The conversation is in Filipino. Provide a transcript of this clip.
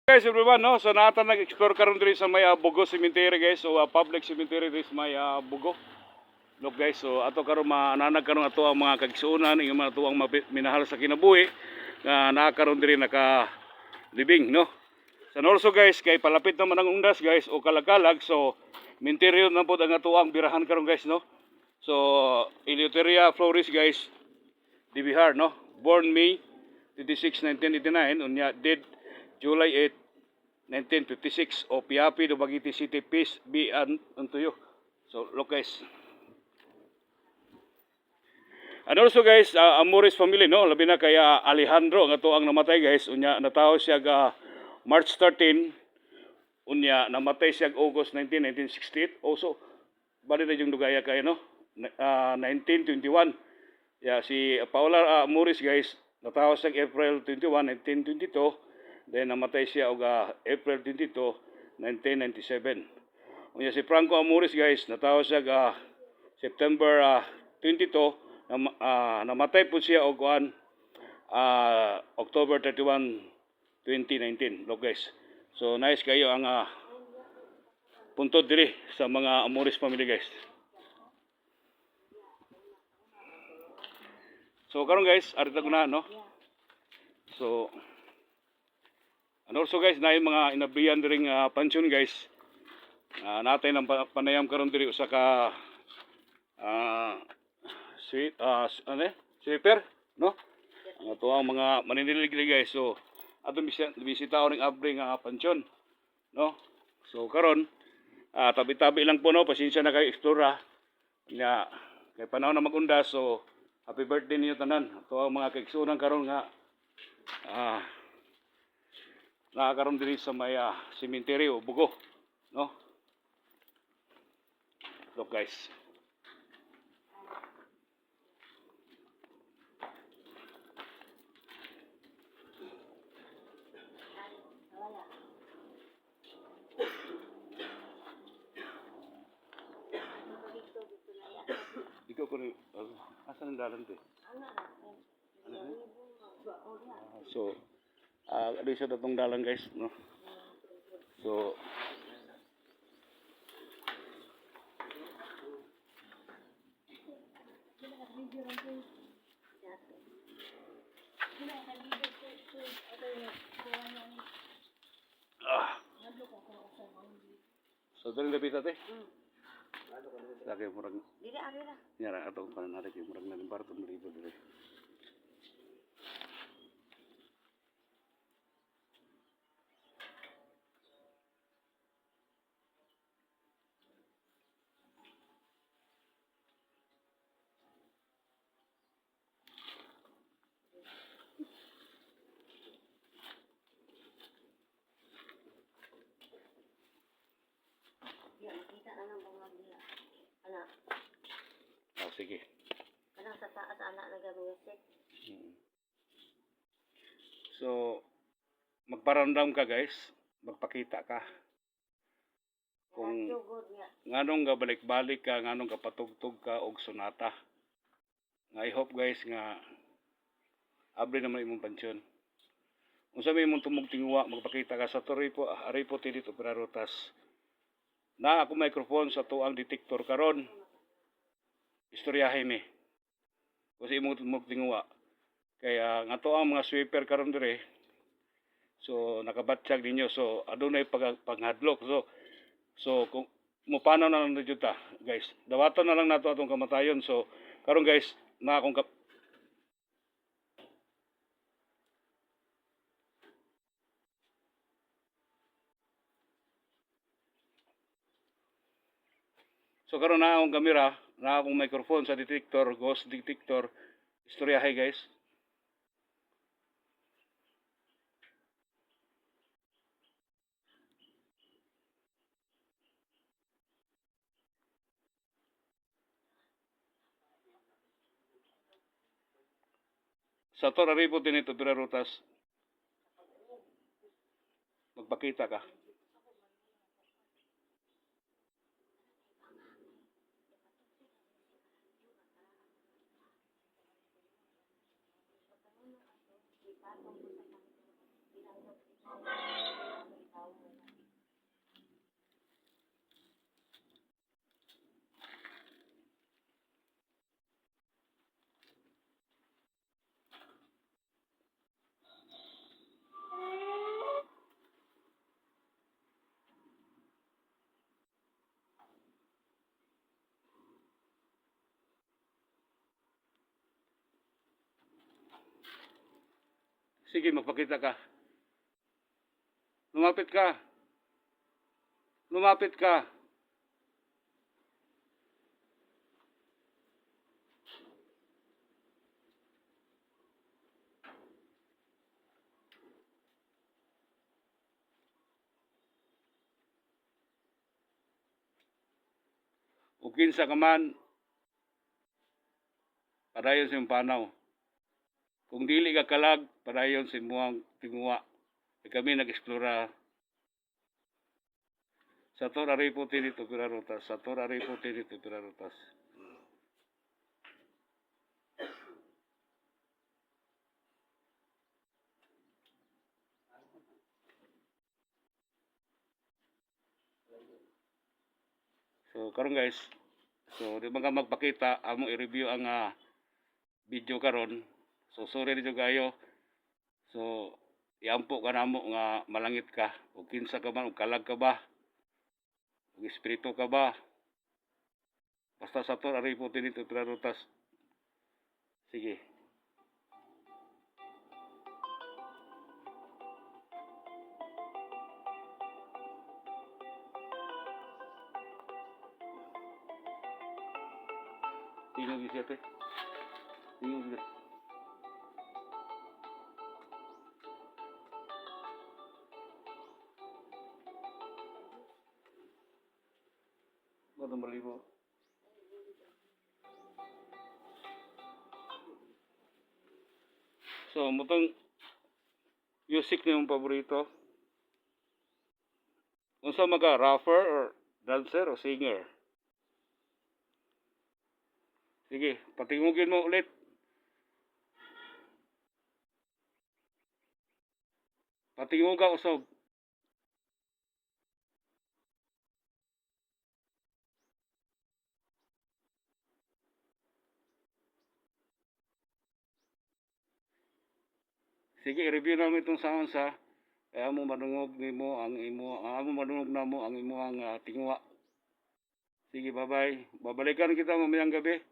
Guys, everyone, no? So nata nag-explore karon diri sa may Bugo Cemetery, guys. So public cemetery diri sa may Bugo. Look guys, so ato karon mananag karon ato ang mga kagsuonan, yung mga tuwang minahal sa kinabuhi nga naa karon diri naka libing, no? So also guys, kay palapit naman ang undas, guys, o kalagalag. So minteryo na pod ang atuang birahan karon, guys, no? So Eleuteria Flores, guys, DBR, no? Born May 26, 1989, unya dead July 8, 1956, o Piapi, Dumaguete City, Peace be unto you. So look guys. And also guys, Amores family, no, labi na kay Alejandro nga to ang namatay, guys. Unya natawo siya March 13, unya namatay siya August 19, 1968. Also bali na yung dugaya kay no, 1921. Yeah, si Paula Amores, guys, natawo siya April 21, 1922. Then namatay siya og April 22, 1997. Unya si Franco Amores, guys, natawo siya September 22, namatay po siya og October 31, 2019. Look guys. So nice kayo ang puntod diri sa mga Amores family, guys. So karon guys, arita ko na, no. So and also guys, na yung mga inabriyan diring pansyon, guys. Natay ng panayam karon diri usa ka sweeper, no? Ito ang mga maninilig, guys. So atong bisitaon ning abri nga pansyon, no? So karon tabi-tabi lang po, no, pasensya na kay eksplora nya kay panahon na magundas. So happy birthday ninyo tanan. Ito ang mga kaigsuonan karon nga nakakaroon diri sa may cemetery o Bugo, no? Look guys. Ikaw ko rin, asan ang dalan to? So ada siya datong dalan, guys, no? So so dali lebih tate. Lagi murag. Dili ari ra. Nyara ato pa na kay murag na limbar to libo dili. Oh, sige. Kanang sa taas anak nagabuwasik. So magparamdam ka, guys, magpakita ka kung nganong ga balik-balik ka, nganong ka patugtog ka og sonata. Nga I hope, guys, nga abri naman imong pansyon. Unsa may imong tumugtingwa, magpakita ka sa Toripo, Aripo dito Pirarutas. Na ako microphone sa tuang detector karon. Istoryahin ni. Kasi imong tumugtingwa. Kaya nga to ang mga sweeper karon dire. So nakabatsyag ninyo. So adunay panghadlok. So kung mupanaw na lang dito ta, guys. Dawatan na lang nato atong kamatayon. So karon, guys, na akong So karon na akong kamera, na akong microphone sa detector, ghost detector. Istoryahay, guys. Sa Toraribo din ito, Pirarutas. Magpakita ka. Sige, magpakita ka. Lumapit ka. Lumapit ka. Ug kinsa ka man, padayon sa imong panaw. Kung dili ka kalag, padayon sa imong tinguha. E kami nag-explora sa Torari po tinito pirarutas. Sa Torari po tinito pirarutas. So karon guys, so di man ka magpakita, amo i-review ang video karon. So sorry rin kayo. So iampo ka namo nga malangit ka. O kinsa ka man, o kalag ka ba? O espiritu ka ba? Basta sa Torari po tinito pirarutas. Sige. Tingog siya te. Tingog siya. Ano malibo? So, mutong music na yung paborito. Unsa maga, rapper or dancer o singer? Sige, patingugin mo ulit. Patingog ka usog. Sige, i-review namin itong sound sa kaya mo madungog nimo ang imo, amo madungog namo ang imo ang tingwa. Sige, bye-bye. Babalikan kita mamayang gabi.